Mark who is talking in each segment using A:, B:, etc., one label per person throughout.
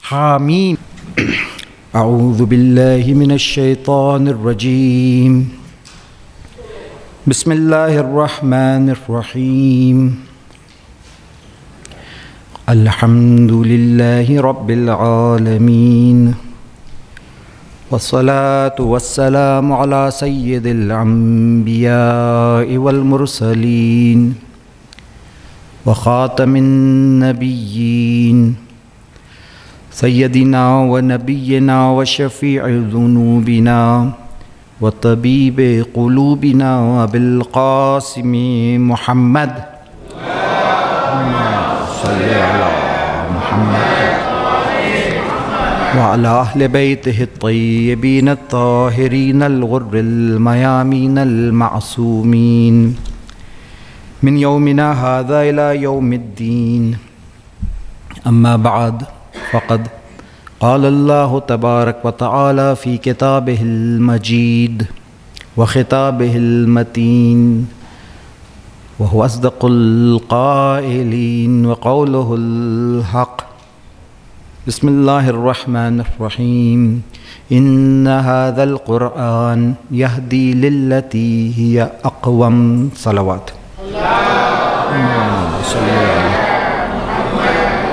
A: حاميم أعوذ بالله من الشيطان الرجيم بسم الله الرحمن الرحيم الحمد لله رب العالمين والصلاة والسلام على سيد الأنبياء والمرسلين وخاتم النبيين سيدنا ونبينا وشفيع ذنوبنا وطبيب قلوبنا أبي القاسم محمد صل على محمد وعلى أهل بيته الطيبين الطاهرين الغر الميامين المعصومين من يومنا هذا إلى يوم الدين أما بعد فقد قال الله تبارك وتعالى في كتابه المجيد وخطابه المتين وهو أصدق القائلين وقوله الحق بسم الله الرحمن الرحيم إن هذا القرآن يهدي للتي هي أقوم صلوات اللهم صل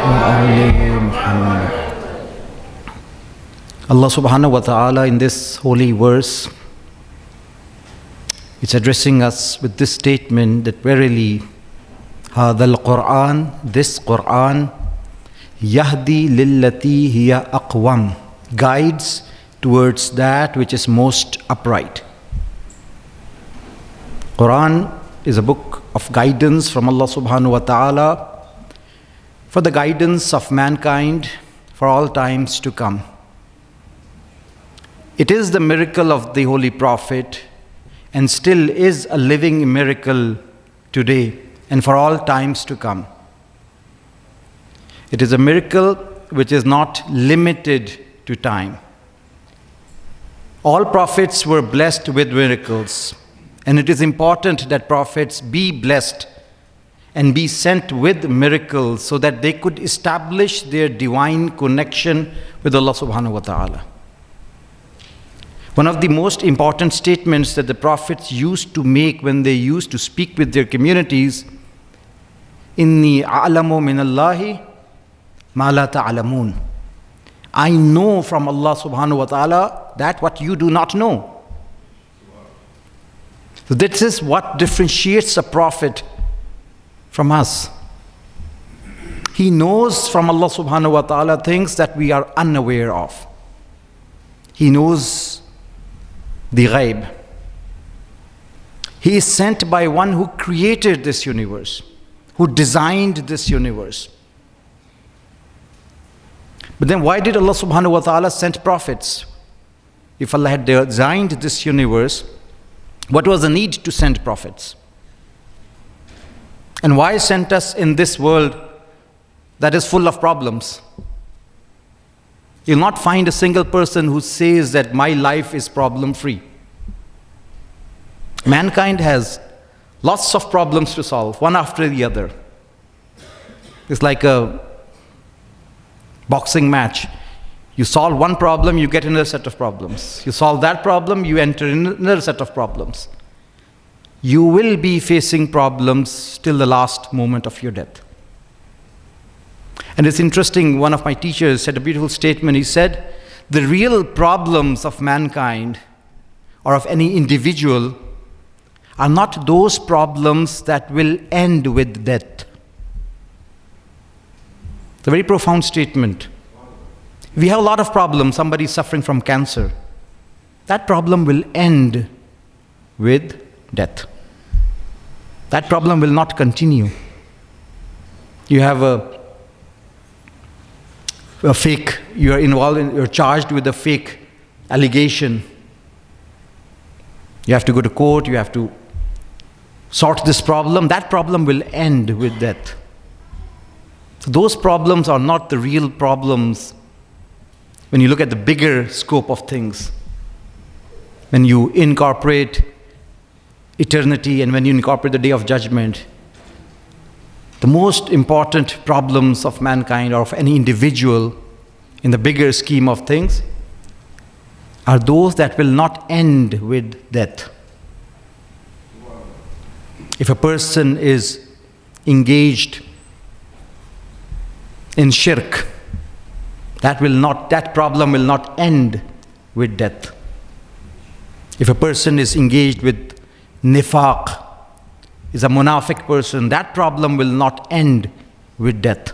A: على محمد. Allah subhanahu wa ta'ala in this holy verse is addressing us with this statement that verily هذا القرآن, this Quran, Yahdi lillati hiya aqwam, guides towards that which is most upright. Quran is a book of guidance from Allah subhanahu wa ta'ala for the guidance of mankind for all times to come. It is the miracle of the Holy Prophet and still is a living miracle today and for all times to come. It is a miracle which is not limited to time. All prophets were blessed with miracles, and it is important that prophets be blessed and be sent with miracles so that they could establish their divine connection with Allah subhanahu wa ta'ala. One of the most important statements that the prophets used to make when they used to speak with their communities, Inni a'lamu min Allahi ma la ta'lamun. I know from Allah subhanahu wa ta'ala that what you do not know. So this is what differentiates a prophet from us. He knows from Allah subhanahu wa ta'ala things that we are unaware of. He knows the ghaib. He is sent by one who created this universe, who designed this universe. But then why did Allah subhanahu wa ta'ala send prophets? If Allah had designed this universe, what was the need to send prophets? And why sent us in this world that is full of problems? You'll not find a single person who says that my life is problem-free. Mankind has lots of problems to solve, one after the other. It's like a boxing match. You solve one problem, you get another set of problems. You solve that problem, you enter another set of problems. You will be facing problems till the last moment of your death. And it's interesting, one of my teachers said a beautiful statement. He said, the real problems of mankind or of any individual are not those problems that will end with death. It's a very profound statement. We have a lot of problems. Somebody is suffering from cancer. That problem will end with death. That problem will not continue. You have a fake, you're charged with a fake allegation. You have to go to court, you have to sort this problem. That problem will end with death. So those problems are not the real problems when you look at the bigger scope of things. When you incorporate eternity and when you incorporate the day of judgment, the most important problems of mankind or of any individual in the bigger scheme of things, are those that will not end with death. If a person is engaged in shirk, that problem will not end with death. If a person is engaged with nifaq, is a munafiq person, that problem will not end with death.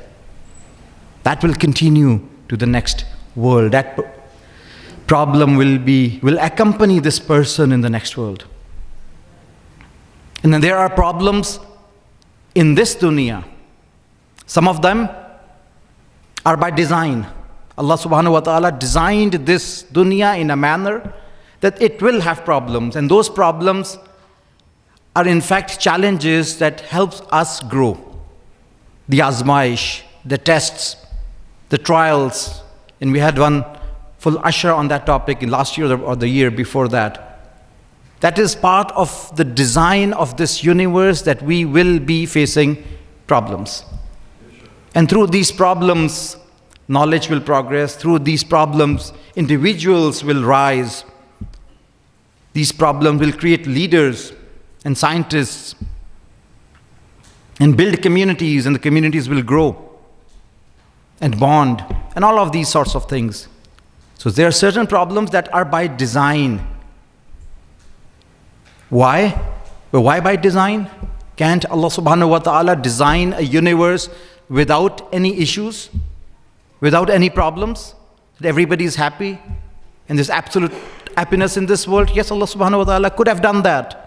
A: That will continue to the next world. That problem will accompany this person in the next world. And then there are problems in this dunya. Some of them are by design. Allah subhanahu wa ta'ala designed this dunya in a manner that it will have problems. And those problems are in fact challenges that helps us grow. The azmaish, the tests, the trials. And we had one full ashra on that topic in last year or the year before that. That is part of the design of this universe, that we will be facing problems. And through these problems, knowledge will progress. Through these problems, individuals will rise. These problems will create leaders and scientists and build communities, and the communities will grow and bond and all of these sorts of things. So there are certain problems that are by design. Why? Well, why by design? Can't Allah subhanahu wa ta'ala design a universe without any issues, without any problems, that everybody is happy and there's absolute happiness in this world? Yes, Allah subhanahu wa ta'ala could have done that.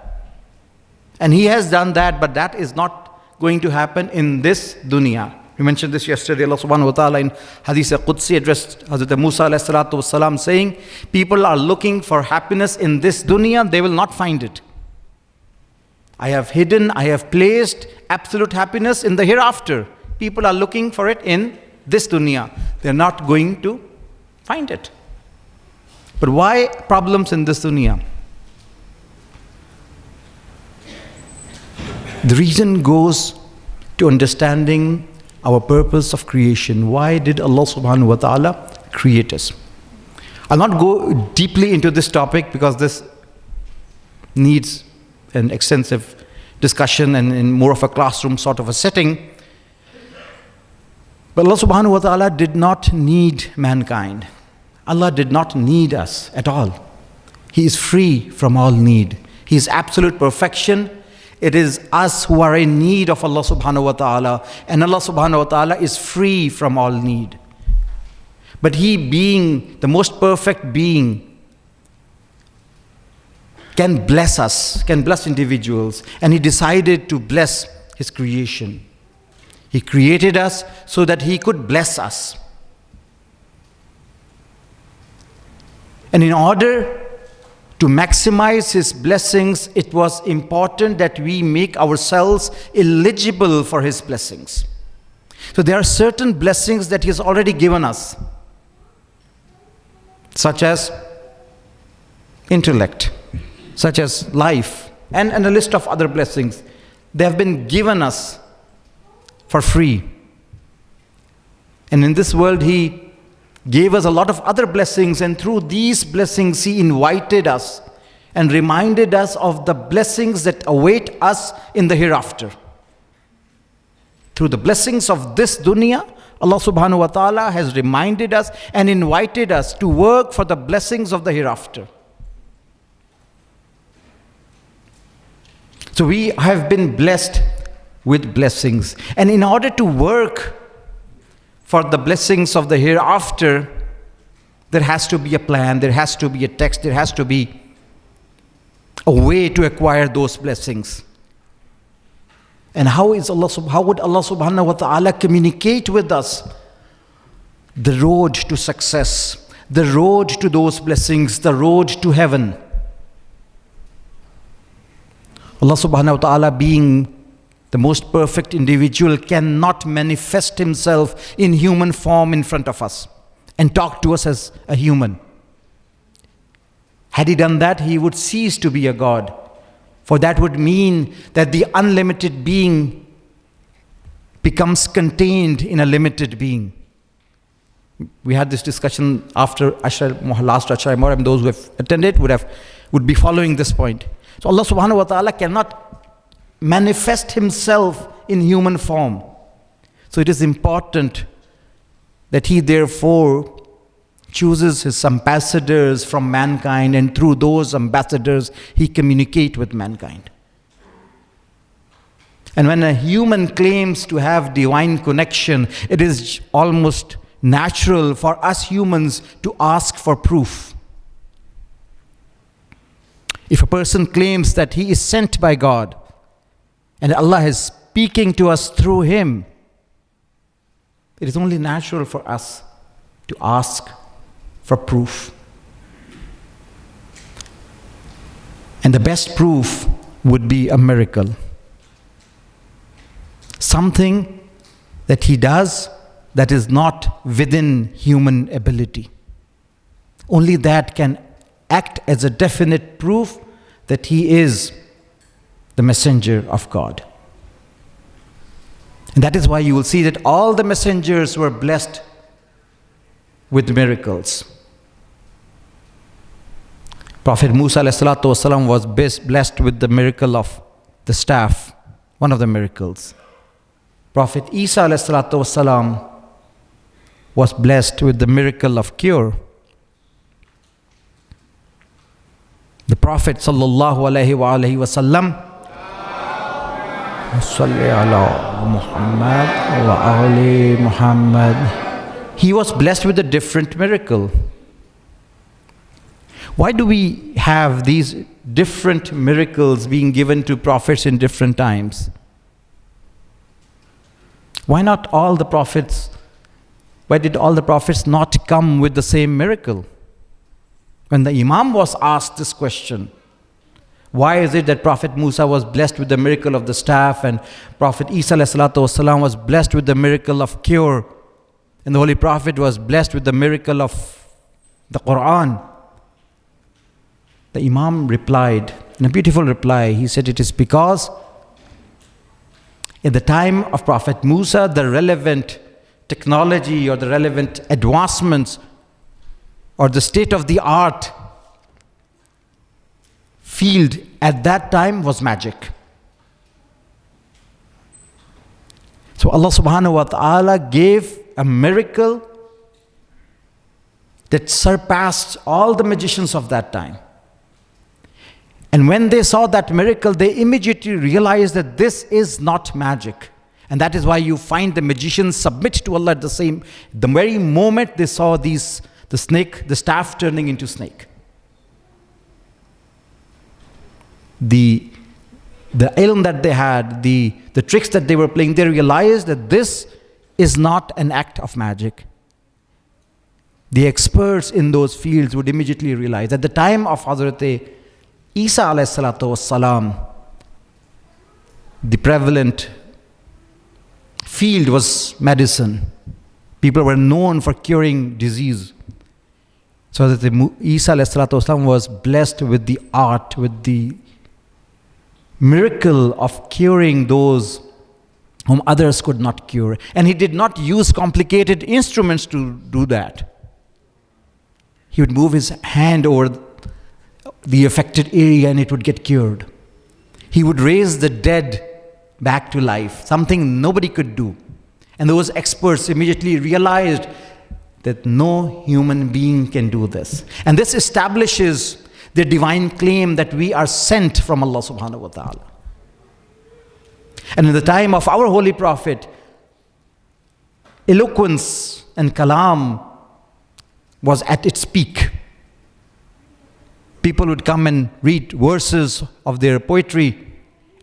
A: And He has done that, but that is not going to happen in this dunya. We mentioned this yesterday. Allah subhanahu wa ta'ala in Hadith Qudsi addressed Hazrat Musa alayhi salatu wasalam, saying, people are looking for happiness in this dunya, they will not find it. I have hidden, I have placed absolute happiness in the hereafter. People are looking for it in this dunya. They're not going to find it. But why problems in this dunya? The reason goes to understanding our purpose of creation. Why did Allah subhanahu wa ta'ala create us? I'll not go deeply into this topic because this needs an extensive discussion and in more of a classroom sort of a setting. But Allah subhanahu wa ta'ala did not need mankind. Allah did not need us at all. He is free from all need. He is absolute perfection. It is us who are in need of Allah subhanahu wa ta'ala, and Allah subhanahu wa ta'ala is free from all need. But He, being the most perfect being, can bless us, can bless individuals, and He decided to bless His creation. He created us so that He could bless us. And in order to maximize His blessings, it was important that we make ourselves eligible for His blessings. So there are certain blessings that He has already given us, such as intellect, such as life, and a list of other blessings. They have been given us for free. And in this world, He gave us a lot of other blessings, and through these blessings He invited us and reminded us of the blessings that await us in the hereafter. Through the blessings of this dunya, Allah subhanahu wa ta'ala has reminded us and invited us to work for the blessings of the hereafter. So we have been blessed with blessings. And in order to work for the blessings of the hereafter, there has to be a plan, there has to be a text, there has to be a way to acquire those blessings. And how would Allah subhanahu wa ta'ala communicate with us the road to success, the road to those blessings, the road to heaven? Allah subhanahu wa ta'ala, being the most perfect individual, cannot manifest Himself in human form in front of us and talk to us as a human. Had He done that, He would cease to be a God. For that would mean that the unlimited being becomes contained in a limited being. We had this discussion after last Ashra Muharram. Those who have attended would be following this point. So Allah subhanahu wa ta'ala cannot manifest himself in human form. So it is important that he therefore chooses his ambassadors from mankind, and through those ambassadors he communicates with mankind. And when a human claims to have divine connection, it is almost natural for us humans to ask for proof. If a person claims that he is sent by God and Allah is speaking to us through him, it is only natural for us to ask for proof. And the best proof would be a miracle. Something that he does that is not within human ability. Only that can act as a definite proof that he is the messenger of God. And that is why you will see that all the messengers were blessed with miracles. Prophet Musa ﷺ was blessed with the miracle of the staff, one of the miracles. Prophet Isa ﷺ was blessed with the miracle of cure. The Prophet ﷺ, he was blessed with a different miracle. Why do we have these different miracles being given to prophets in different times? Why not all the prophets? Why did all the prophets not come with the same miracle? When the Imam was asked this question, why is it that Prophet Musa was blessed with the miracle of the staff and Prophet Isa ﷺ was blessed with the miracle of cure, and the Holy Prophet was blessed with the miracle of the Quran? The Imam replied, in a beautiful reply, he said, it is because in the time of Prophet Musa, the relevant technology or the relevant advancements or the state of the art field at that time was magic. So Allah subhanahu wa ta'ala gave a miracle that surpassed all the magicians of that time. And when they saw that miracle, they immediately realized that this is not magic. And that is why you find the magicians submit to Allah at the very moment they saw the staff turning into snake. The ilm that they had, the tricks that they were playing, they realized that this is not an act of magic. The experts in those fields would immediately realize. At the time of Hazrat Isa ﷺ, the prevalent field was medicine. People were known for curing disease. So that Isa ﷺ was blessed with the art, with the miracle of curing those whom others could not cure. And he did not use complicated instruments to do that. He would move his hand over the affected area and it would get cured. He would raise the dead back to life, something nobody could do. And those experts immediately realized that no human being can do this. And this establishes the divine claim that we are sent from Allah subhanahu wa ta'ala. And in the time of our Holy Prophet, eloquence and kalam was at its peak. People would come and read verses of their poetry,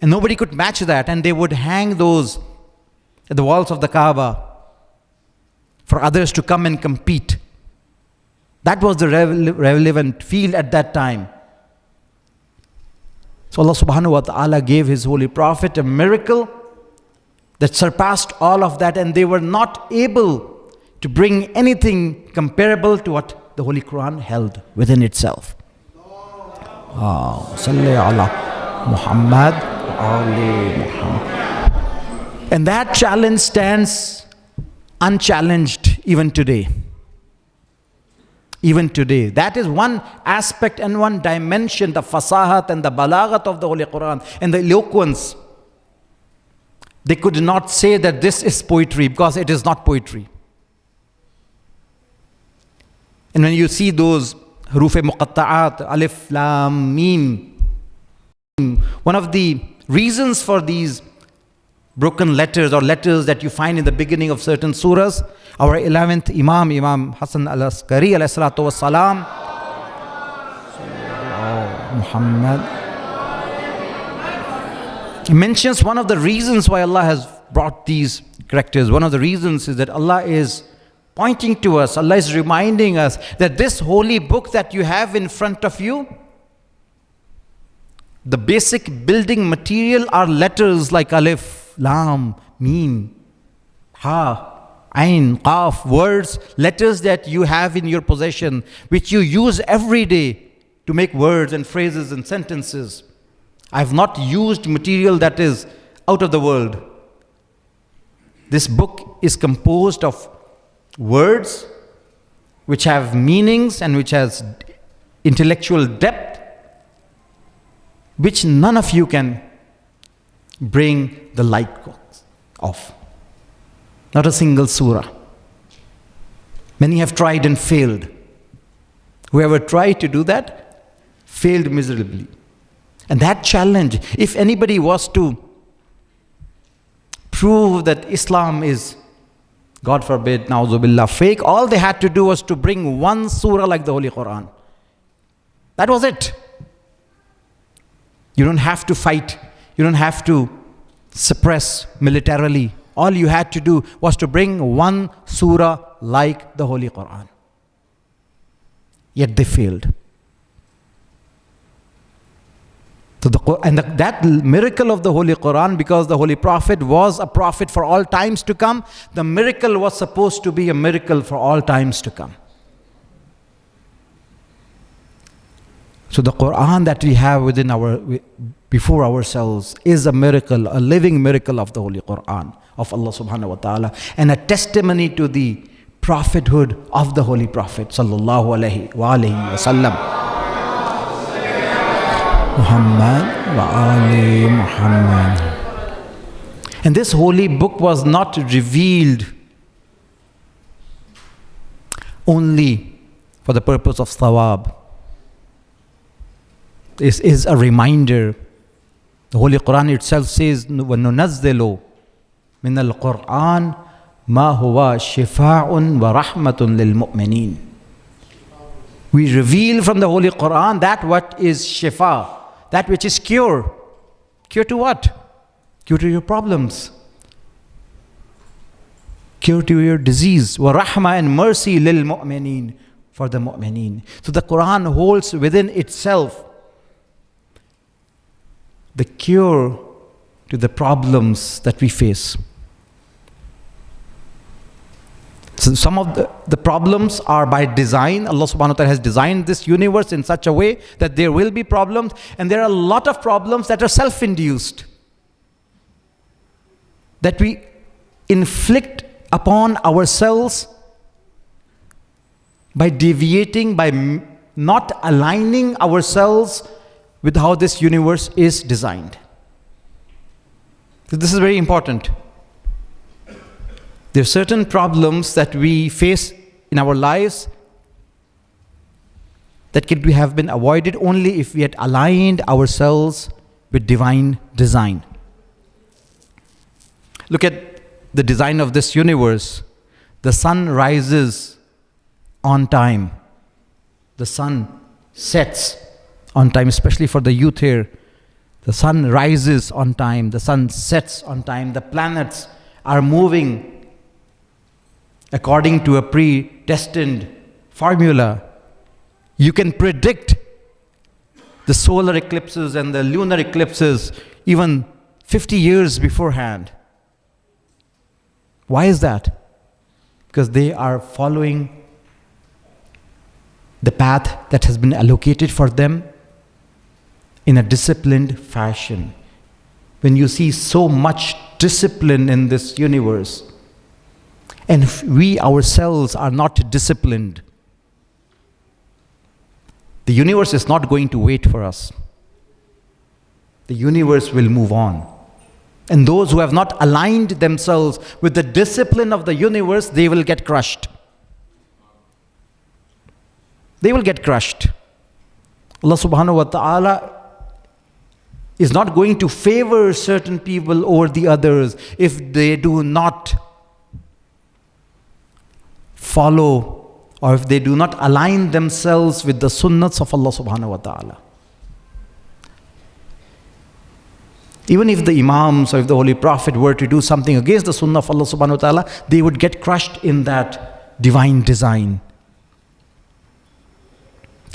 A: and nobody could match that, and they would hang those at the walls of the Kaaba for others to come and compete. That was the relevant field at that time. So Allah subhanahu wa ta'ala gave His Holy Prophet a miracle that surpassed all of that, and they were not able to bring anything comparable to what the Holy Quran held within itself. Salli ala Muhammad wa ali Muhammad. And that challenge stands unchallenged even today. even today. That is one aspect and one dimension, the fasahat and the balaghat of the Holy Quran and the eloquence. They could not say that this is poetry because it is not poetry. And when you see those huruf muqatta'at, alif, lam, mim, one of the reasons for these broken letters or letters that you find in the beginning of certain surahs, our 11th Imam, Imam Hassan al-Askari alayhi salatu was salam, Muhammad, he mentions one of the reasons why Allah has brought these characters. One of the reasons is that Allah is pointing to us, Allah is reminding us that this holy book that you have in front of you, the basic building material are letters like alif, lam, mim, ha, ain, qaf, words, letters that you have in your possession, which you use every day to make words and phrases and sentences. I have not used material that is out of the world. This book is composed of words which have meanings and which has intellectual depth, which none of you can bring the like of. Not a single surah. Many have tried and failed. Whoever tried to do that failed miserably. And that challenge, if anybody was to prove that Islam is, God forbid, na'uzubillah, fake, all they had to do was to bring one surah like the Holy Quran. That was it. You don't have to fight. You don't have to suppress militarily. All you had to do was to bring one surah like the Holy Quran. Yet they failed. So that miracle of the Holy Quran, because the Holy Prophet was a prophet for all times to come, the miracle was supposed to be a miracle for all times to come. So the Quran that we have before ourselves is a miracle, a living miracle of the Holy Quran of Allah subhanahu wa ta'ala, and a testimony to the prophethood of the Holy Prophet sallallahu alaihi wa sallam. Muhammad wa ali Muhammad. And this holy book was not revealed only for the purpose of thawab. This is a reminder. The Holy Quran itself says, وَنُنَزِّلُ مِنَ الْقُرْآنِ مَا هُوَ شِفَاءٌ وَرَحْمَةٌ لِلْمُؤْمِنِينَ. We reveal from the Holy Quran that what is shifa, that which is cure. Cure to what? Cure to your problems. Cure to your disease. وَرَحْمَةٌ and mercy لِلْمُؤْمِنِينَ, for the mu'mineen. So the Quran holds within itself the cure to the problems that we face. So some of the problems are by design. Allah subhanahu wa ta'ala has designed this universe in such a way that there will be problems, and there are a lot of problems that are self-induced, that we inflict upon ourselves by deviating, by not aligning ourselves with how this universe is designed. So this is very important. There are certain problems that we face in our lives that could have been avoided only if we had aligned ourselves with divine design. Look at the design of this universe. The sun rises on time. The sun sets on time, especially for the youth here. The sun rises on time. The sun sets on time. The planets are moving according to a predestined formula. You can predict the solar eclipses and the lunar eclipses even 50 years beforehand. Why is that? Because they are following the path that has been allocated for them in a disciplined fashion. When you see so much discipline in this universe, and we ourselves are not disciplined, the universe is not going to wait for us. The universe will move on. And those who have not aligned themselves with the discipline of the universe, they will get crushed. They will get crushed. Allah subhanahu wa ta'ala is not going to favor certain people over the others if they do not follow or if they do not align themselves with the sunnahs of Allah subhanahu wa ta'ala. Even if the Imams or if the Holy Prophet were to do something against the sunnah of Allah subhanahu wa ta'ala, they would get crushed in that divine design.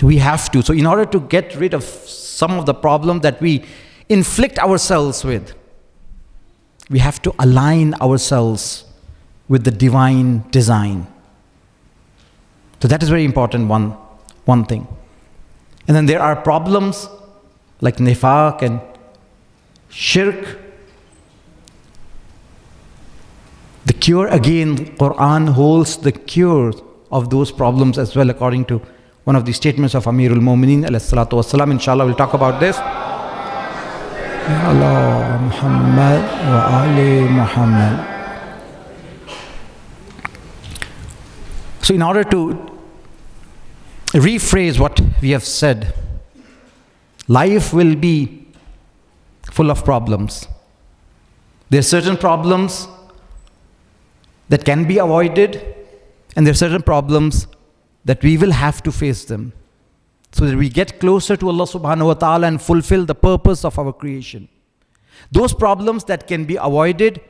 A: So we have to. So in order to get rid of some of the problems that we inflict ourselves with, we have to align ourselves with the divine design. So that is very important, one thing. And then there are problems like nifaq and shirk. The cure, again, Quran holds the cure of those problems as well, according to one of the statements of Amirul Mu'mineen alayhi salatu wassalam. Inshallah, we'll talk about this. Ya Allah, Muhammad wa Ali Muhammad. So in order to rephrase what we have said, life will be full of problems. There are certain problems that can be avoided, and there are certain problems that we will have to face them, so that we get closer to Allah subhanahu wa ta'ala and fulfill the purpose of our creation. Those problems that can be avoided,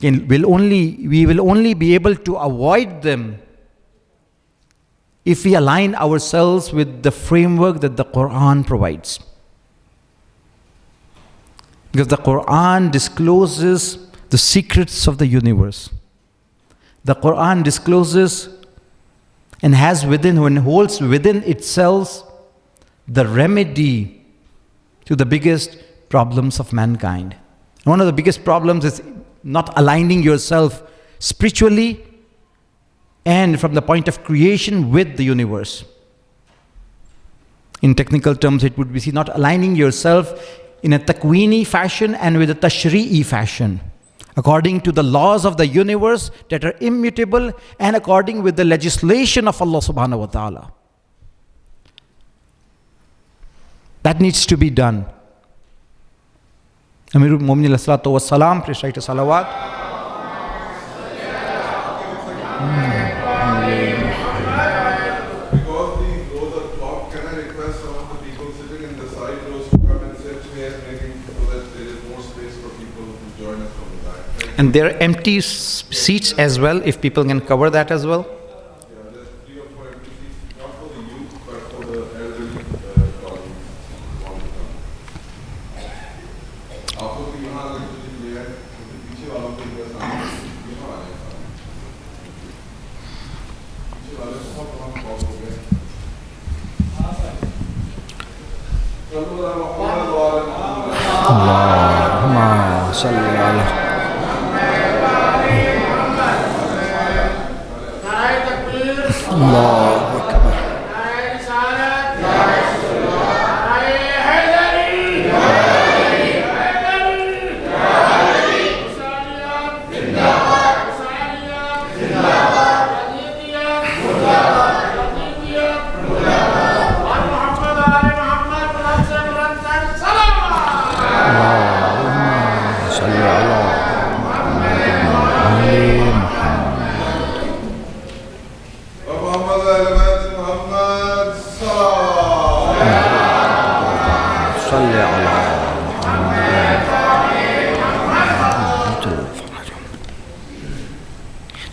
A: we will only be able to avoid them if we align ourselves with the framework that the Quran provides. Because the Quran discloses the secrets of the universe. The Quran discloses and holds within itself the remedy to the biggest problems of mankind. One of the biggest problems is not aligning yourself spiritually and from the point of creation with the universe. In technical terms, it would be not aligning yourself in a takwini fashion and with a tashri'i fashion, according to the laws of the universe that are immutable and according with the legislation of Allah subhanahu wa ta'ala. That needs to be done. Amirul Mu'mineen alayhi salatu wassalam, please write a salawat. And there are empty seats as well, if people can cover that as well.
B: Yeah, there's 3 or 4 empty seats, not for the youth, but for the elderly colleagues. आपको भी यहाँ अगर कुछ ले आए, तो पीछे वालों को इधर सामने यहाँ आ जाए सामने। पीछे वाले बहुत बहुत कॉल हो गए।
A: Allahumma salli ala Allahu Akbar.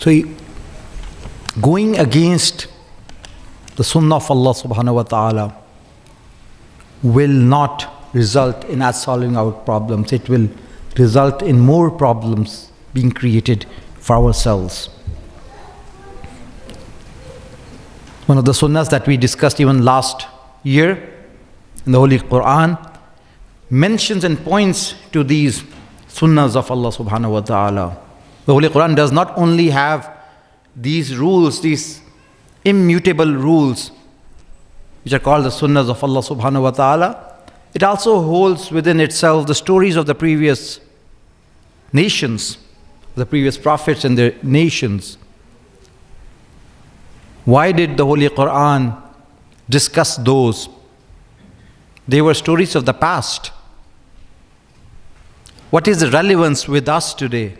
A: So going against the sunnah of Allah subhanahu wa ta'ala will not result in us solving our problems. It will result in more problems being created for ourselves. One of the sunnahs that we discussed even last year in the Holy Quran mentions and points to these sunnahs of Allah subhanahu wa ta'ala. The Holy Quran does not only have these rules, these immutable rules, which are called the sunnahs of Allah subhanahu wa ta'ala, it also holds within itself the stories of the previous nations, the previous prophets and their nations. Why did the Holy Quran discuss those? They were stories of the past. What is the relevance with us today?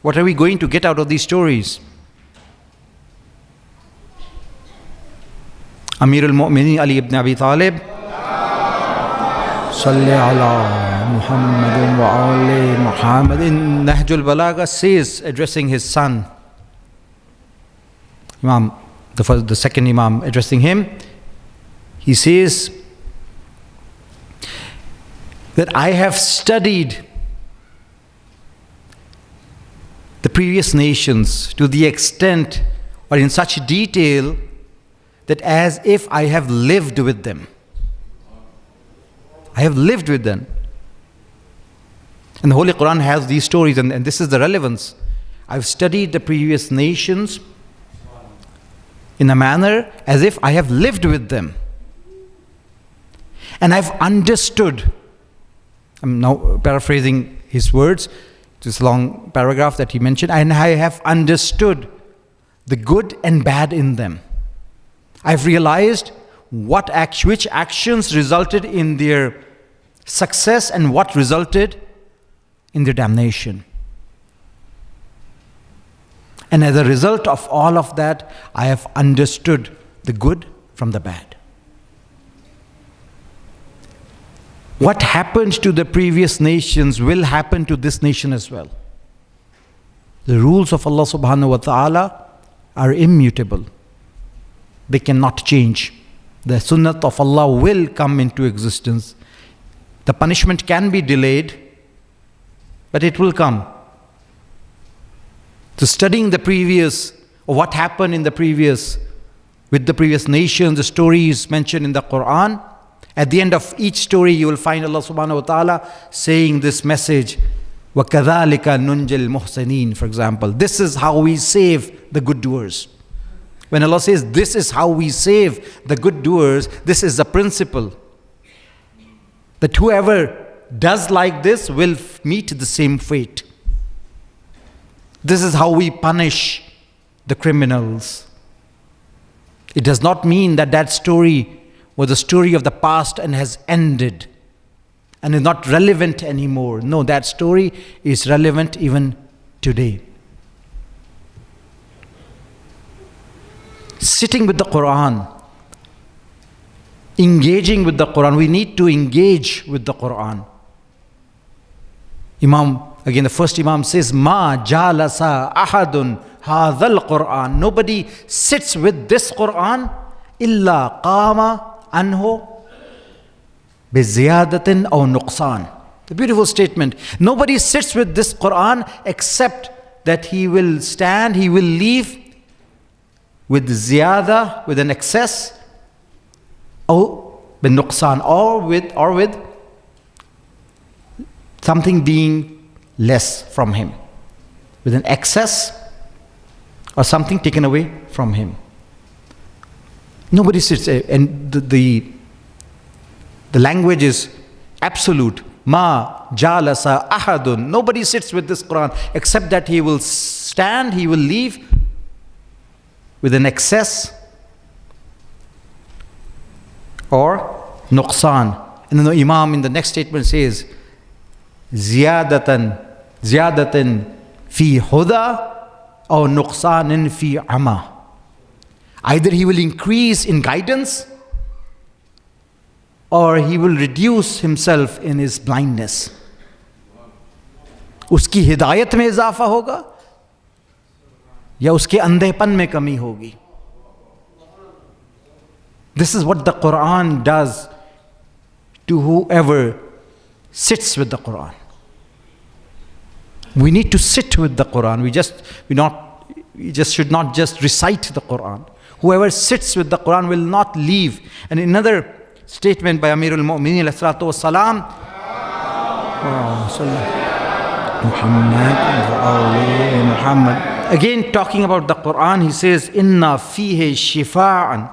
A: What are we going to get out of these stories? Amir al-Mu'minin Ali ibn Abi Talib, Salli ala Muhammadin wa ali Muhammad, in Nahjul Balagha says, addressing his son, Imam, the second Imam, addressing him, he says that I have studied the previous nations to the extent or in such detail that as if I have lived with them. I have lived with them. And the Holy Quran has these stories, and this is the relevance. I've studied the previous nations in a manner as if I have lived with them. And I've understood. I'm now paraphrasing his words, this long paragraph that he mentioned, and I have understood the good and bad in them. I've realized which actions resulted in their success and what resulted in their damnation. And as a result of all of that, I have understood the good from the bad. What happened to the previous nations will happen to this nation as well. The rules of Allah subhanahu wa ta'ala are immutable. They cannot change. The sunnat of Allah will come into existence. The punishment can be delayed, but it will come. So studying the previous, or what happened in the previous, with the previous nations, the stories mentioned in the Quran, at the end of each story you will find Allah subhanahu wa ta'ala saying this message, وَكَذَلِكَ نُنْجِ الْمُحْسِنِينَ, for example. This is how we save the good doers. When Allah says this is how we save the good doers, this is the principle. That whoever does like this will meet the same fate. This is how we punish the criminals. It does not mean that that story was a story of the past and has ended and is not relevant anymore. No, that story is relevant even today. Sitting with the Quran, engaging with the Quran. We need to engage with the Quran. Imam, again the first Imam says, Ma jalasa ahadun hadhal Quran. Nobody sits with this Quran illa qama anhu biziyadatin aw nuqsan. The beautiful statement. Nobody sits with this Quran except that he will stand, he will leave with ziyada, with an excess, or bin nuqsan, or with something being less from him, with an excess or something taken away from him. Nobody sits, and the language is absolute. Ma jalasa ahadun. Nobody sits with this Quran except that he will stand, he will leave with an excess or nuqsan. And then the Imam in the next statement says, ziyadatin fi huda or nuqsanin fi ama. Either he will increase in guidance or he will reduce himself in his blindness. Uski hidayat mein izafa hoga या उसके अंधेपन में कमी होगी. This is what the Quran does to whoever sits with the Quran. We need to sit with the Quran. We just should not just recite the Quran. Whoever sits with the Quran will not leave. And another statement by Amir al-Mu'minin alayhi salatu wa salam, Muhammad. Again talking about the Quran, he says, Inna fihi shifa'an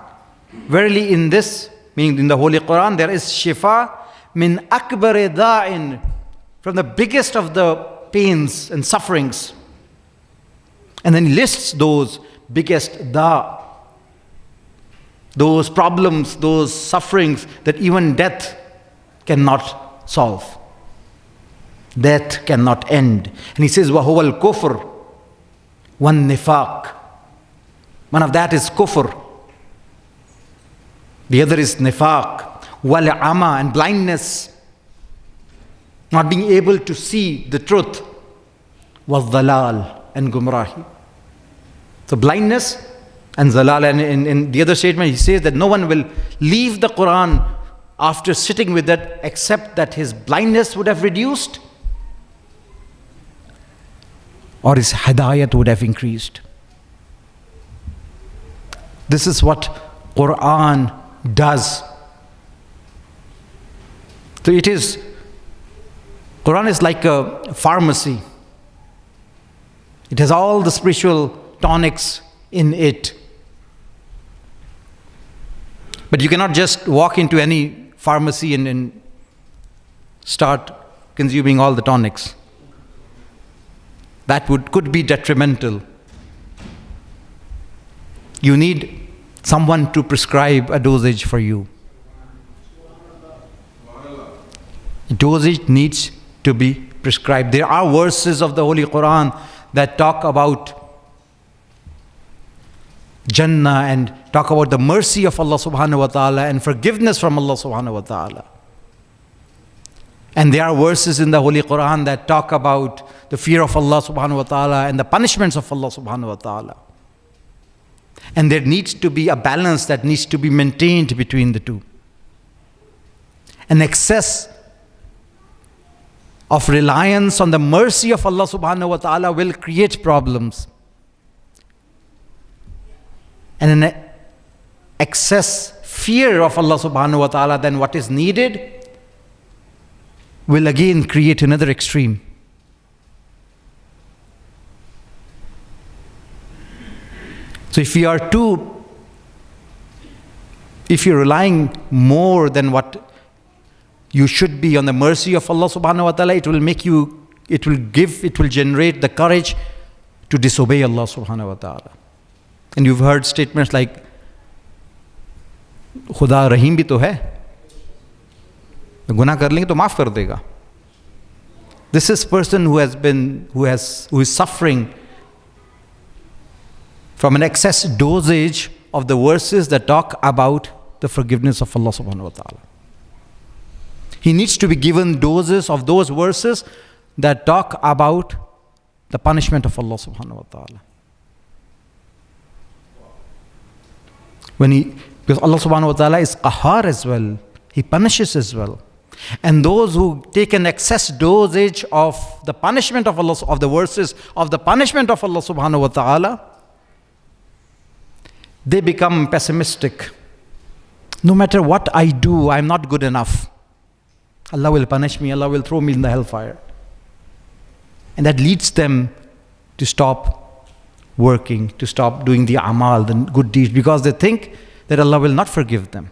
A: Verily in this, meaning in the Holy Quran, there is shifa min akbar da'in, from the biggest of the pains and sufferings. And then he lists those biggest da, those problems, those sufferings that even death cannot solve. Death cannot end. And he says, وَهُوَ الْكُفْرُ وَالنِّفَاقُ. One of that is kufr. The other is nifaq, wal-ama, and blindness, not being able to see the truth, wal-dhalal, and gumrahi. So blindness and zalal. And in the other statement, he says that no one will leave the Quran after sitting with it except that his blindness would have reduced or his hidayat would have increased. This is what Quran does. So Quran is like a pharmacy. It has all the spiritual tonics in it. But you cannot just walk into any pharmacy and start consuming all the tonics. That could be detrimental. You need someone to prescribe a dosage for you. Dosage needs to be prescribed. There are verses of the Holy Quran that talk about Jannah and talk about the mercy of Allah subhanahu wa ta'ala and forgiveness from Allah subhanahu wa ta'ala. And there are verses in the Holy Quran that talk about the fear of Allah subhanahu wa ta'ala and the punishments of Allah subhanahu wa ta'ala. And there needs to be a balance that needs to be maintained between the two. An excess of reliance on the mercy of Allah subhanahu wa ta'ala will create problems. And an excess fear of Allah subhanahu wa ta'ala than what is needed will again create another extreme. So if you're relying more than what you should be on the mercy of Allah subhanahu wa ta'ala, it will generate the courage to disobey Allah subhanahu wa ta'ala. And you've heard statements like, Khuda Rahim bhi to hai. Guna kar lenge to maaf kar dega. This is person who is suffering from an excess dosage of the verses that talk about the forgiveness of Allah subhanahu wa ta'ala. He needs to be given doses of those verses that talk about the punishment of Allah subhanahu wa ta'ala. Because Allah subhanahu wa ta'ala is qahar as well. He punishes as well. And those who take an excess dosage of the punishment of Allah, of the verses of the punishment of Allah subhanahu wa ta'ala, they become pessimistic. No matter what I do, I'm not good enough. Allah will punish me, Allah will throw me in the hellfire. And that leads them to stop working, to stop doing the amal, the good deeds, because they think that Allah will not forgive them.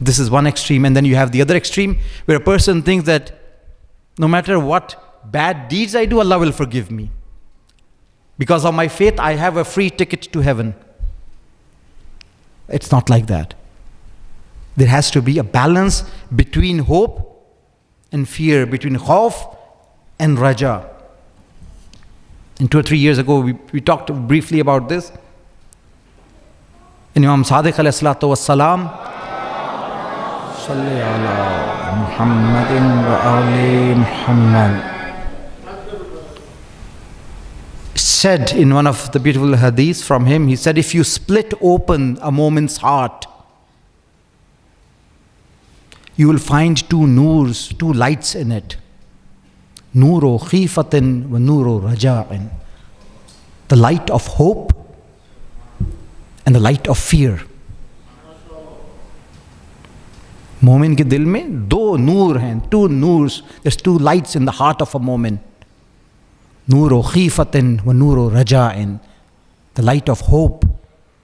A: This is one extreme. And then you have the other extreme, where a person thinks that no matter what bad deeds I do, Allah will forgive me. Because of my faith, I have a free ticket to heaven. It's not like that. There has to be a balance between hope and fear, between khawf and raja. And 2 or 3 years ago, we talked briefly about this. And Imam Sadiq alayhi salatu wassalam, Salli ala Muhammadin wa ali Muhammad, said in one of the beautiful hadiths from him, he said, if you split open a moment's heart, you will find two noors, two lights in it. Nuru khifatin wa nuru raja'in. The light of hope and the light of fear. Momin ke dil mein do noor hain, two noors. There's two lights in the heart of a moment. Nuru khifatin wa nuru raja'in. The light of hope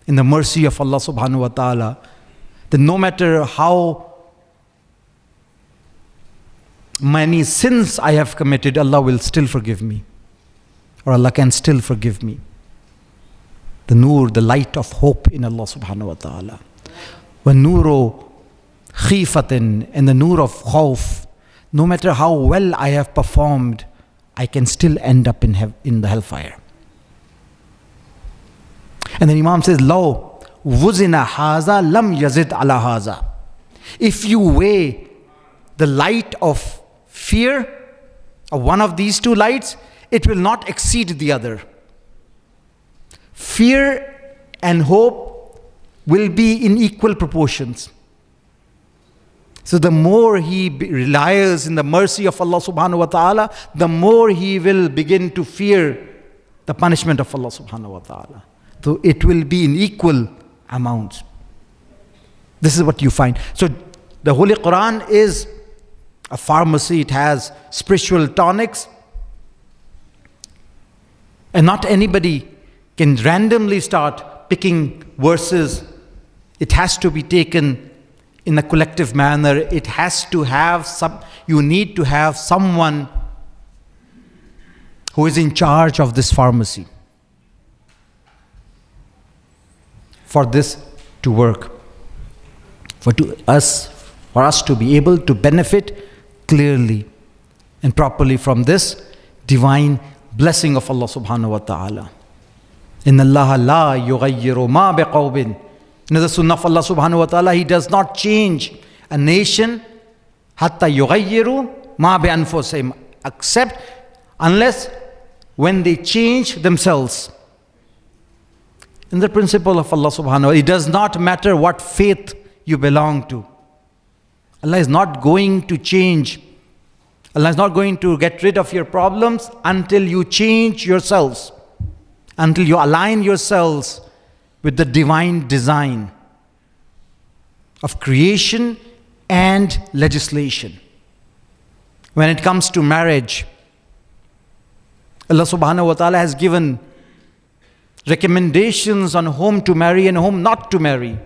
A: in the mercy of Allah subhanahu wa ta'ala, that no matter how many sins I have committed, Allah will still forgive me. Or Allah can still forgive me. The nur, the light of hope in Allah subhanahu wa ta'ala. Wa nuru khifatin, and the nur of khawf. No matter how well I have performed, I can still end up in the hellfire. And then Imam says, Law wuzina haza lam yazid ala haza. If you weigh the light of fear, of one of these two lights, it will not exceed the other. Fear and hope will be in equal proportions. So the more he relies in the mercy of Allah subhanahu wa ta'ala, the more he will begin to fear the punishment of Allah subhanahu wa ta'ala. So it will be in equal amounts. This is what you find. So the Holy Quran is a pharmacy. It has spiritual tonics. And not anybody can randomly start picking verses. It has to be taken in a collective manner. It has to have you need to have someone who is in charge of this pharmacy for this to work, for us to be able to benefit clearly and properly from this divine blessing of Allah subhanahu wa ta'ala. Inna Allah la yughayyiru ma biqawmin. In the sunnah of Allah subhanahu wa ta'ala, He does not change a nation hatta yughayyiru ma bi anfusihim, except unless when they change themselves. In the principle of Allah subhanahu wa ta'ala, it does not matter what faith you belong to. Allah is not going to change. Allah is not going to get rid of your problems until you change yourselves, until you align yourselves with the divine design of creation and legislation. When it comes to marriage, Allah subhanahu wa ta'ala has given recommendations on whom to marry and whom not to marry.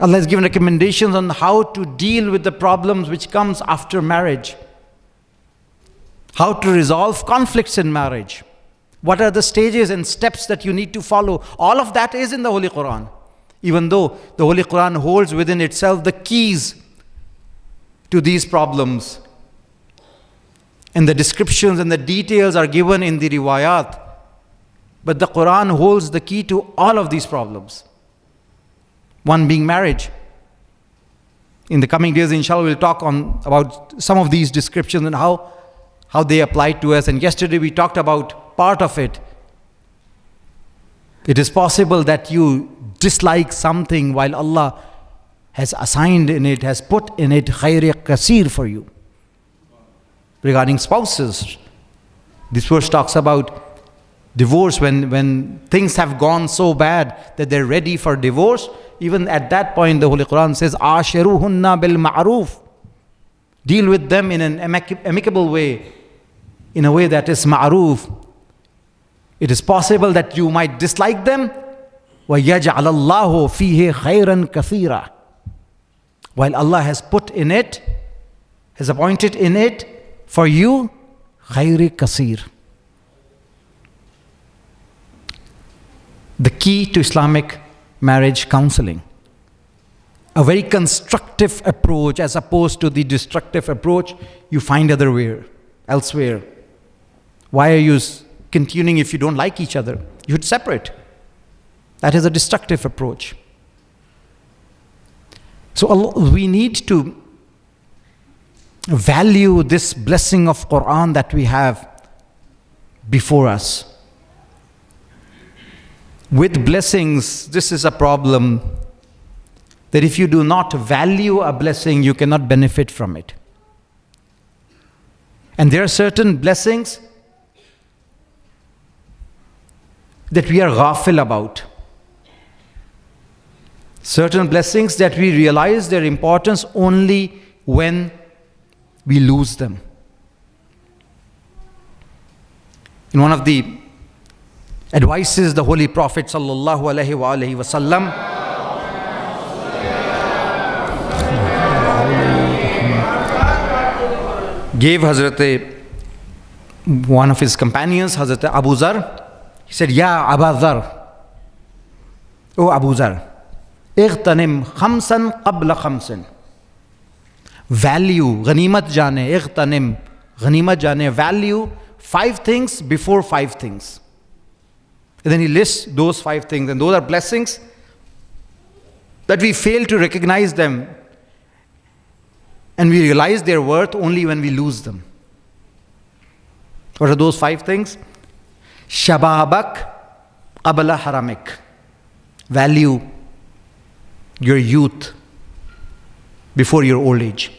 A: Allah has given recommendations on how to deal with the problems which comes after marriage, how to resolve conflicts in marriage. What are the stages and steps that you need to follow? All of that is in the Holy Quran. Even though the Holy Quran holds within itself the keys to these problems, and the descriptions and the details are given in the riwayat, but the Quran holds the key to all of these problems. One being marriage. In the coming days, inshallah, we'll talk about some of these descriptions and how they apply to us. And yesterday we talked about part of it. It is possible that you dislike something while Allah has assigned in it, has put in it khayr kasir for you. Regarding spouses, this verse talks about divorce. When things have gone so bad that they're ready for divorce, even at that point the Holy Quran says, Ashiruhunna bil ma'roof. Deal with them in an amicable way, in a way that is ma'roof. It is possible that you might dislike them. وَيَجْعَلَ اللَّهُ فِيهِ خَيْرًا كَثِيرًا. While Allah has put in it, has appointed in it for you, khayr kasir. The key to Islamic marriage counseling. A very constructive approach as opposed to the destructive approach you find elsewhere. Why are you continuing if you don't like each other? You should separate. That is a destructive approach. So we need to value this blessing of Quran that we have before us. With blessings, this is a problem, that if you do not value a blessing, you cannot benefit from it. And there are certain blessings that we are ghafil about. Certain blessings that we realize their importance only when we lose them. In one of the advises the Holy Prophet sallallahu alaihi wasallam. Gave one of his companions, Hazrat Abu Zar, he said, Ya Abu Zar, O Abu Zar, اغتنم خمسا قبل خمس. Value, ghanimat jane, اغتنم, ghanimat jane, value 5 things before 5 things. And then he lists those 5 things, and those are blessings that we fail to recognize them, and we realize their worth only when we lose them. What are those 5 things? Shababak qabla haramik. Value your youth before your old age.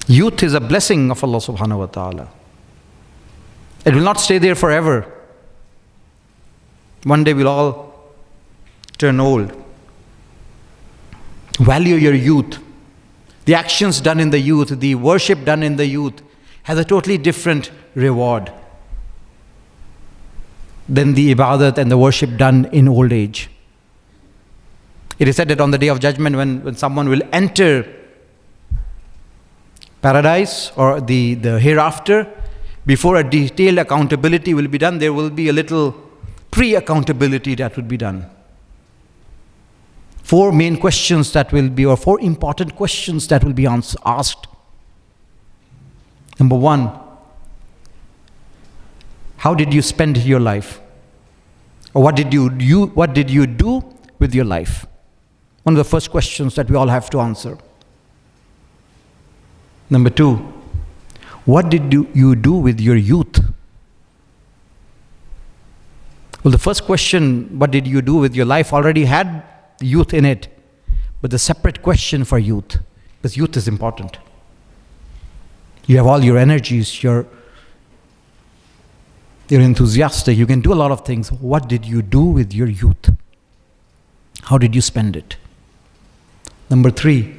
A: Youth is a blessing of Allah subhanahu wa ta'ala. It will not stay there forever. One day we'll all turn old. Value your youth. The actions done in the youth, the worship done in the youth has a totally different reward than the ibadat and the worship done in old age. It is said that on the day of judgment, when someone will enter paradise or the hereafter, before a detailed accountability will be done, there will be a little pre-accountability that would be done. 4 main questions that will be, or 4 important questions that will be asked. Number 1, how did you spend your life? Or what did you do with your life? One of the first questions that we all have to answer. Number 2, what did you do with your youth? Well, the first question, what did you do with your life, already had youth in it. But the separate question for youth, because youth is important. You have all your energies, you're enthusiastic, you can do a lot of things. What did you do with your youth? How did you spend it? Number 3,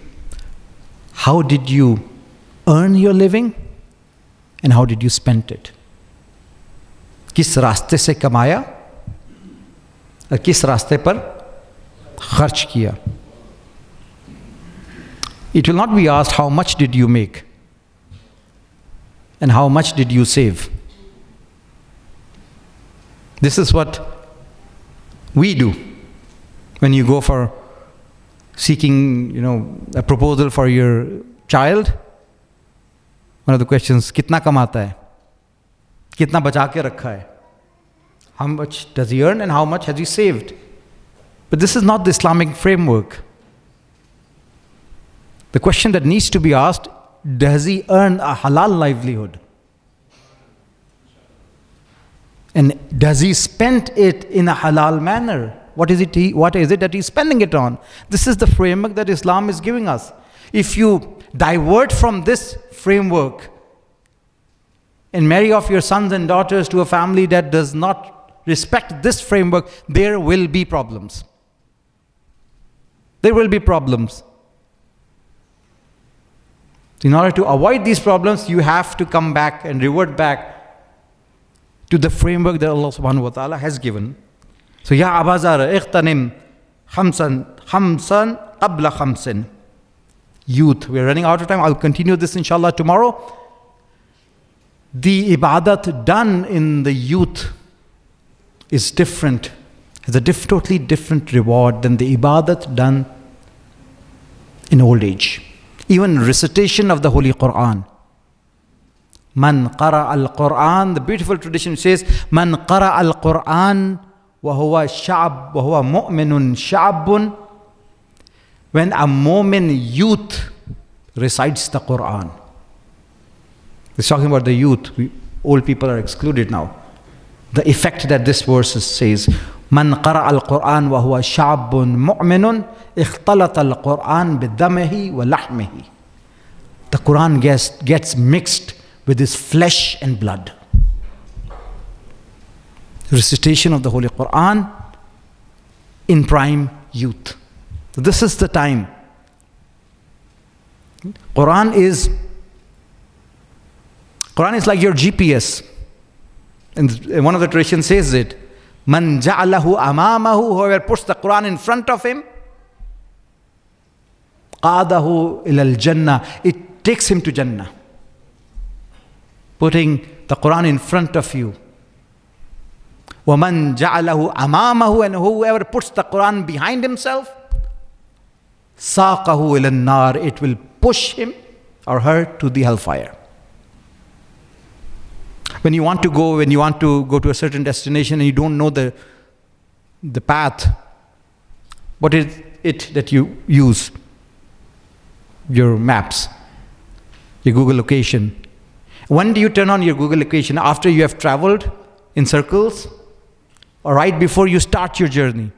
A: how did you earn your living and how did you spend it? किस रास्ते से कमाया और किस रास्ते पर खर्च किया? It will not be asked how much did you make and how much did you save. This is what we do when you go for seeking, a proposal for your child. One of the questions, कितना कमाता है? कितना बचा के रखा है? How much does he earn and how much has he saved? But this is not the Islamic framework. The question that needs to be asked, does he earn a halal livelihood? And does he spend it in a halal manner? What is it that he's spending it on? This is the framework that Islam is giving us. If you divert from this framework and marry off your sons and daughters to a family that does not respect this framework, there will be problems. There will be problems. In order to avoid these problems, you have to come back and revert back to the framework that Allah subhanahu wa ta'ala has given. So, Ya Aba Zar, ightanim khamsan qabla khamsin. Youth. We're running out of time. I'll continue this inshallah tomorrow. The ibadat done in the youth is different. Has a totally different reward than the ibadat done in old age. Even recitation of the Holy Quran. Man qara al-Quran, the beautiful tradition says, Man qara al-Quran wa huwa mu'minun sha'bun. When a mu'min youth recites the Quran. It's talking about the youth. Old people are excluded now. The effect that this verse says, Man qara al-Quran wa huwa sha'bun mu'minun ikhtalat al-Quran bidamihi wa lahmihi. The Quran gets mixed with his flesh and blood. Recitation of the Holy Quran in prime youth. So this is the time. Quran is like your GPS. And one of the traditions says it, Man ja'alahu amamahu, whoever puts the Quran in front of him, qadahu ilal jannah, it takes him to Jannah. Putting the Quran in front of you. وَمَنْ جَعَلَهُ أَمَامَهُ, and whoever puts the Quran behind himself, سَاقَهُ إِلَى النَّارِ, it will push him or her to the hellfire. When you want to go to a certain destination and you don't know the path, what is it that you use? Your maps, your Google location. When do you turn on your Google location? After you have traveled in circles, or right before you start your journey?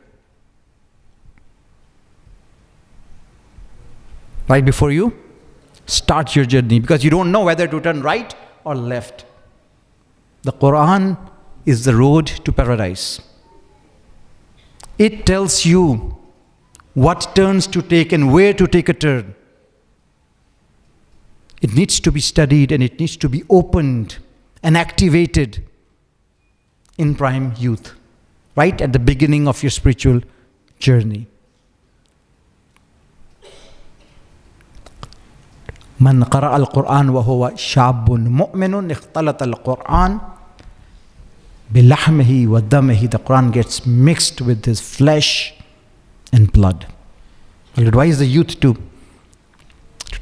A: Right before you start your journey, because you don't know whether to turn right or left. The Quran is the road to paradise. It tells you what turns to take and where to take a turn. It needs to be studied and it needs to be opened and activated in prime youth, right at the beginning of your spiritual journey. Man qara'a al-Qur'an wa huwa shabun mu'minun ikhtalata al-Qur'an bilahmihi wa damihi. The Quran gets mixed with his flesh and blood. I'll advise the youth to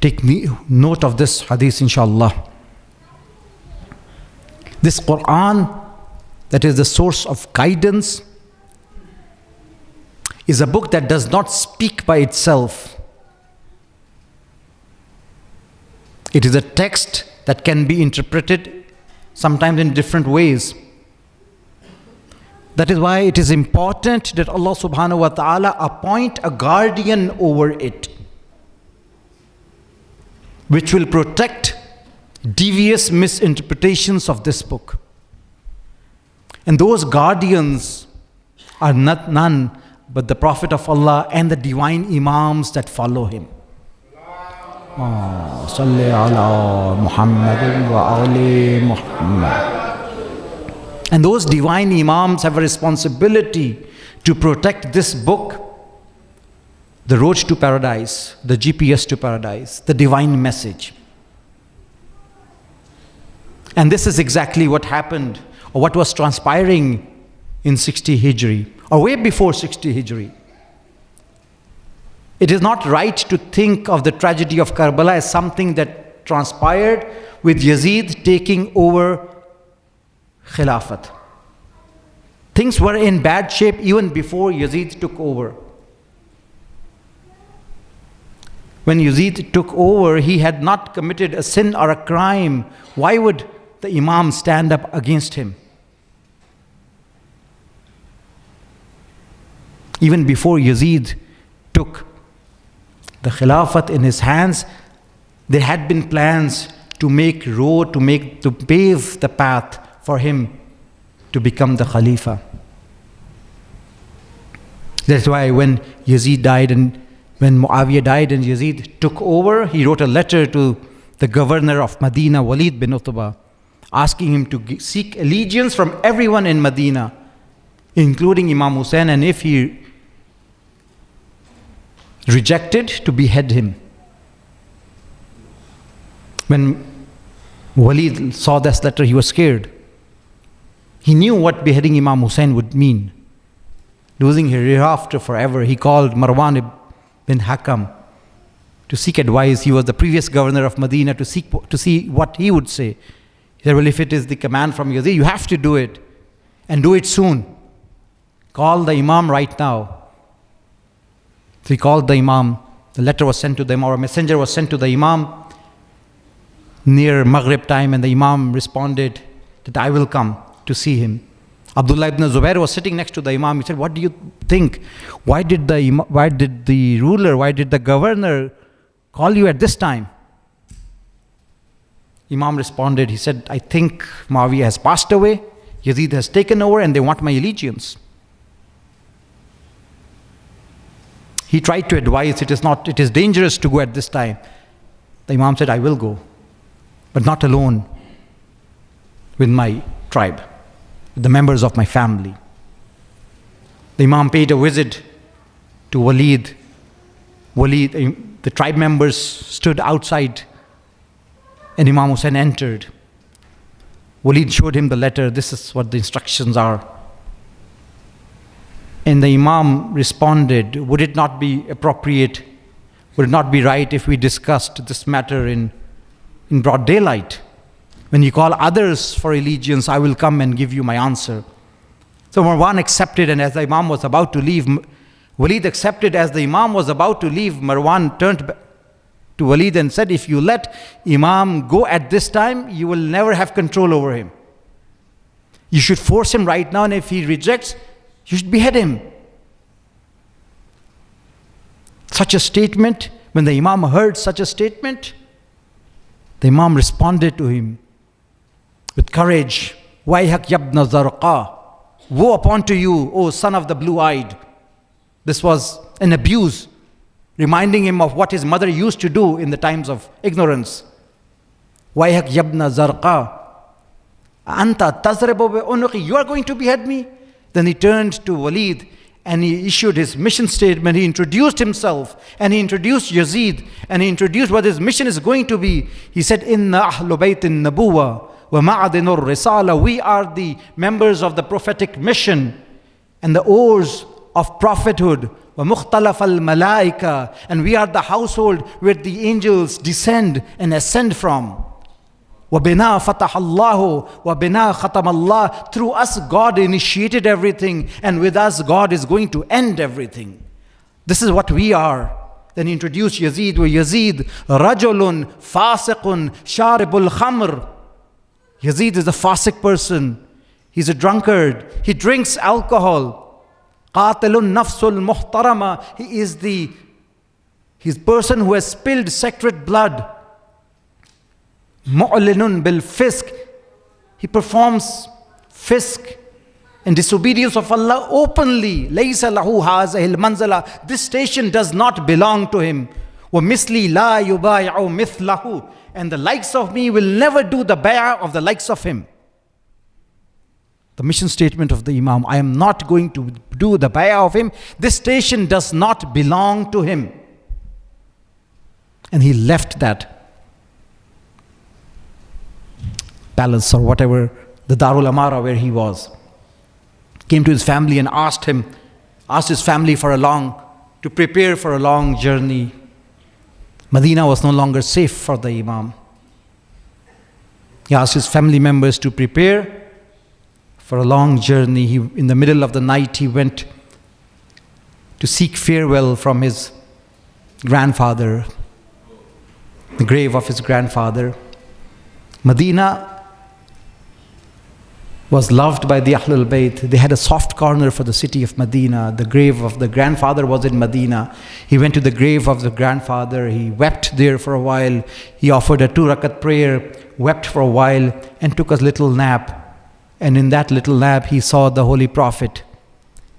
A: take note of this hadith, inshallah. This Quran, that is the source of guidance, is a book that does not speak by itself. It is a text that can be interpreted sometimes in different ways. That is why it is important that Allah subhanahu wa ta'ala appoint a guardian over it, which will protect devious misinterpretations of this book. And those guardians are none but the Prophet of Allah and the divine Imams that follow him. Salli ala Muhammadin wa ali Muhammad. And those divine Imams have a responsibility to protect this book, the road to paradise, the GPS to paradise, the divine message. And this is exactly what happened, or what was transpiring in 60 Hijri, or way before 60 Hijri. It is not right to think of the tragedy of Karbala as something that transpired with Yazid taking over Khilafat. Things were in bad shape even before Yazid took over. When Yazid took over, he had not committed a sin or a crime. Why would the Imam stand up against him? Even before Yazid took the Khilafat in his hands, there had been plans to make road, to pave the path for him to become the Khalifa. That's why when Yazid died and when Muawiyah died and Yazid took over, he wrote a letter to the governor of Medina, Walid bin Utbah, asking him to seek allegiance from everyone in Medina, including Imam Hussain, and if he rejected, to behead him. When Walid saw this letter, he was scared. He knew what beheading Imam Hussain would mean, losing his hereafter forever. He called Marwan bin Hakam to seek advice. He was the previous governor of Medina, to see what he would say. He said, well, if it is the command from Yazid, you have to do it, and do it soon. Call the Imam right now. So he called the Imam. The letter was sent to them, or a messenger was sent to the Imam near Maghrib time, and the Imam responded that I will come to see him. Abdullah ibn Zubair was sitting next to the Imam. He said, what do you think? Why did the ruler, why did the governor call you at this time? Imam responded, he said, I think Muawiyah has passed away, Yazid has taken over, and they want my allegiance. He tried to advise, it is dangerous to go at this time. The Imam said, I will go, but not alone, with my tribe. with the members of my family. The Imam paid a visit to Walid. The tribe members stood outside and Imam Hussain entered. Walid showed him the letter. This is what the instructions are. And the Imam responded, would it not be appropriate, would it not be right if we discussed this matter in broad daylight? When you call others for allegiance, I will come and give you my answer. So Marwan accepted, and as the Imam was about to leave, Walid accepted. As the Imam was about to leave, Marwan turned to Walid and said, if you let Imam go at this time, you will never have control over him. You should force him right now, and if he rejects, you should behead him. Such a statement, when the Imam heard such a statement, the Imam responded to him with courage. Wayhak yabna zarqa. Woe upon to you, O son of the blue-eyed. This was an abuse, reminding him of what his mother used to do in the times of ignorance. Wayhak yabna zarqa. Anta tazribu bi unuqi. You are going to behead me? Then he turned to Walid and he issued his mission statement. He introduced himself and he introduced Yazid and he introduced what his mission is going to be. He said, Inna ahlu baytin nabuwa wa ma'adinur risala. We are the members of the prophetic mission and the oars of prophethood. Wa mukhtalaf al malaika. And we are the household where the angels descend and ascend from. وَبِنَا فَتَحَ اللَّهُ وَبِنَا خَتَمَ اللَّهُ. Through us, God initiated everything, and with us, God is going to end everything. This is what we are. Then he introduced Yazid. Yazid, رَجُلٌ فَاسِقٌ شَارِبُ الْخَمْرِ. Yazid is a fasiq person. He's a drunkard. He drinks alcohol. قَاتِلٌ نَفْسُ الْمُحْتَرَمَةِ. He's a person who has spilled sacred blood. Mu'linun bil fisk. He performs fisk and disobedience of Allah openly. Laysa lahu hazahil manzala. This station does not belong to him. Wa misli la yubay'u mithlahu. And the likes of me will never do the bay'ah of the likes of him. The mission statement of the Imam, I am not going to do the bay'ah of him. This station does not belong to him. And he left that palace or whatever, the Darul Amara where he was. Came to his family and asked his family to prepare for a long journey. Medina was no longer safe for the Imam. He asked his family members to prepare for a long journey. In the middle of the night, he went to seek farewell from his grandfather, the grave of his grandfather. Medina was loved by the Ahlul Bayt. They had a soft corner for the city of Medina. The grave of the grandfather was in Medina. He went to the grave of the grandfather. He wept there for a while. He offered a 2-rakat prayer, wept for a while, and took a little nap. And in that little nap, he saw the Holy Prophet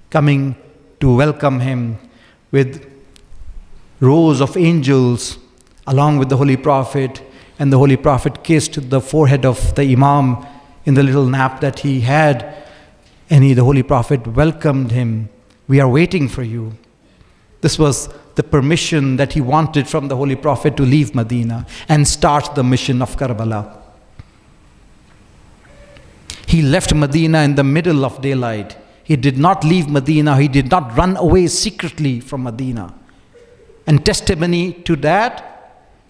A: coming to welcome him with rows of angels along with the Holy Prophet. And the Holy Prophet kissed the forehead of the Imam in the little nap that he had. And the Holy Prophet welcomed him. We are waiting for you. This was the permission that he wanted from the Holy Prophet to leave Medina and start the mission of Karbala. He left Medina in the middle of daylight. He did not leave Medina. He did not run away secretly from Medina. And testimony to that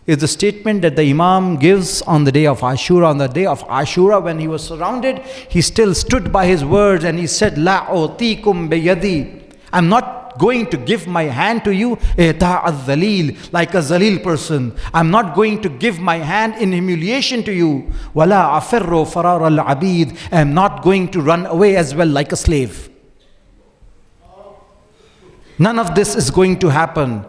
A: is the statement that the Imam gives on the day of Ashura. On the day of Ashura, when he was surrounded, he still stood by his words and he said, La utikum biyadi. I'm not going to give my hand to you, al-zalil, like a zalil person. I'm not going to give my hand in humiliation to you. Wala afirru farar al-abid. I'm not going to run away as well like a slave. None of this is going to happen.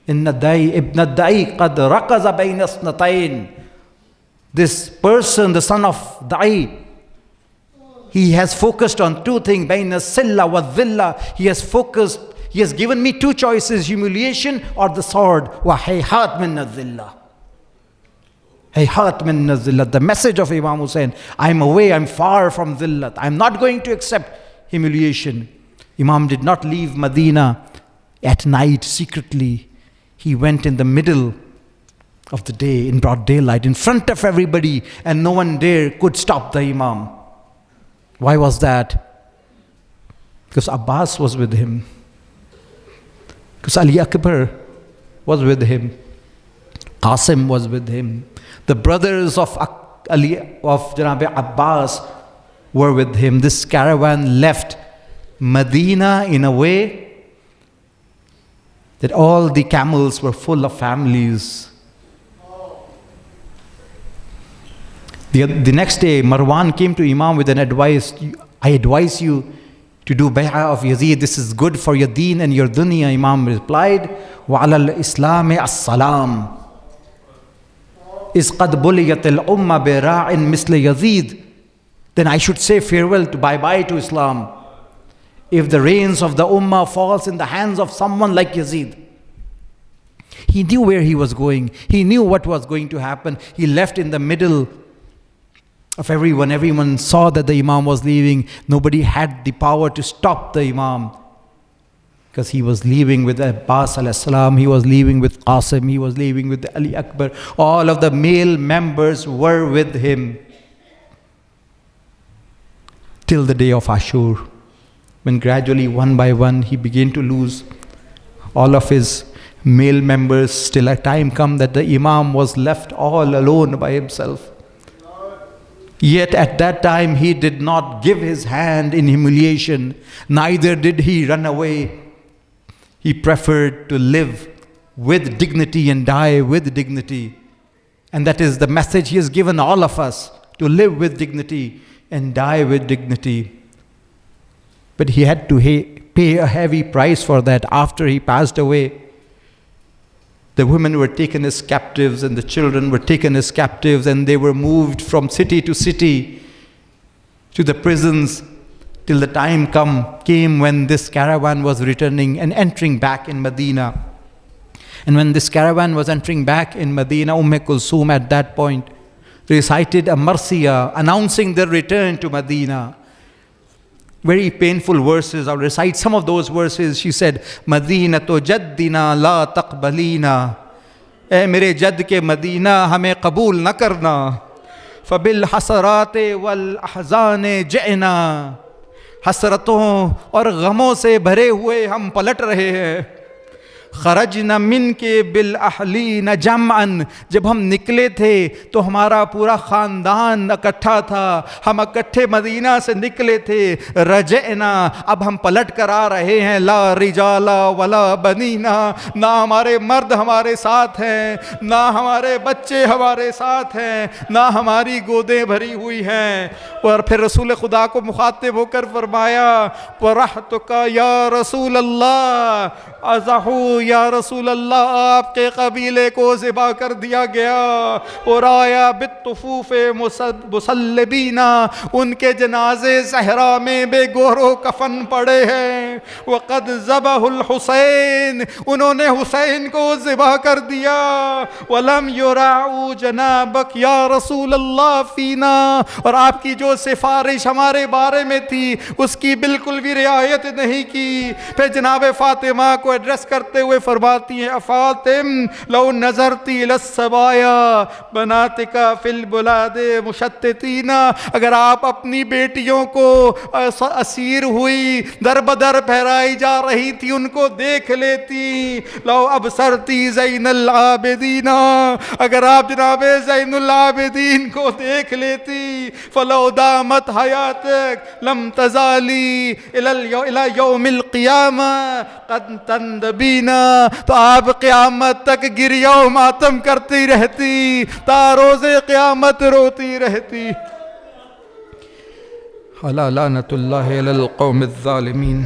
A: Inna da'i ibn da'i qad raqaza bayna snatayn. This person, the son of Da'i, he has focused on two things, bayna silla wa dhilla. He has given me two choices, humiliation or the sword. Wa hayhat min dhilla. Hayhat min zillat, the message of Imam Hussain. I'm away, I'm far from zillat. I'm not going to accept humiliation. Imam did not leave Medina at night secretly. He went in the middle of the day, in broad daylight, in front of everybody, and no one there could stop the Imam. Why was that? Because Abbas was with him. Because Ali Akbar was with him. Qasim was with him. The brothers of Janabi Abbas were with him. This caravan left Medina in a way that all the camels were full of families. The next day, Marwan came to Imam with an advice. I advise you to do bay'ah of Yazid. This is good for your deen and your dunya. Imam replied, وَعَلَى الْإِسْلَامِ السَّلَامِ إِذْ قَدْ بُلِيَتِ الْأُمَّةِ بِرَاعٍ مِثْلِ يَزِيدٍ. Then I should say farewell to bye-bye to Islam if the reins of the ummah falls in the hands of someone like Yazid. He knew where he was going. He knew what was going to happen. He left in the middle of everyone. Everyone saw that the Imam was leaving. Nobody had the power to stop the Imam, because he was leaving with Abbas alayhi salam, he was leaving with Qasim, he was leaving with Ali Akbar. All of the male members were with him till the day of Ashur, when gradually, one by one, he began to lose all of his male members, till a time come that the Imam was left all alone by himself. Yet at that time he did not give his hand in humiliation, neither did he run away. He preferred to live with dignity and die with dignity. And that is the message he has given all of us, to live with dignity and die with dignity. But he had to pay a heavy price for that. After he passed away, the women were taken as captives and the children were taken as captives, and they were moved from city to city to the prisons, till the time came when this caravan was returning and entering back in Medina. And when this caravan was entering back in Medina, Kulsum at that point recited a Marsiya announcing their return to Medina. Very painful verses. I'll recite some of those verses. She said, Madina to jaddina la taqbalina. Eh mere jadd ke Madina hame qabool na karna. Fabil hasarate wal ahzane ja'na. हसरतों और गमों से भरे हुए हम पलट रहे हैं. खरजना मिन के बिल अहली न जमअन, जब हम निकले थे तो हमारा पूरा ख़ानदान इकट्ठा था, हम इकट्ठे मदीना से निकले थे. रजना, अब हम पलट कर आ रहे हैं. ला रिजाला वला बनीना, ना हमारे मर्द हमारे साथ हैं, ना हमारे बच्चे हमारे साथ हैं, ना हमारी गोदें भरी हुई हैं. और फिर रसूल खुदा को मुखातिब होकर फरमाया, वरहतुका या रसूल अल्लाह, अज़हू या रसूल अल्लाह, आपके कबीले को ज़िबा कर दिया गया. और आया बित्तुफूफ़े मुसल्लबीना, उनके जनाजे सहरा में बेगोरो कफन पड़े हैं. वक़द ज़बहुल हुसैन, उन्होंने हुसैन को ज़िबा कर दिया. वलम युराऊ जनाबक या रसूल अल्लाह फ़ीना, और आपकी जो सिफारिश हमारे बारे में थी उसकी बिल्कुल भी रियायत नहीं की. फिर जनाब फ़ातिमा को एड्रेस करते हुए फरमाती हैं, अफ़ातिम लौ नज़रती लस्सबाया बनातिका फिल बुलादे मुशत्तितीना, अगर आप अपनी बेटियों को असीर हुई दर बदर फहराई जा रही थी उनको देख लेती. लौ अबसरती ज़ैनुल आबिदीना, अगर आप जनाब ज़ैनुल आबिदीन को देख लेती. फलौ दामत हयातक लम तज़ाली इला यौमिल क़ियामा क़द तंदबीना, तो आप क़यामत तक गिरिया मातम करती रहती, तारोज़े क़यामत रोती रहती. अला लानतुल्लाहि अलल क़ौमिज़ ज़ालिमीन.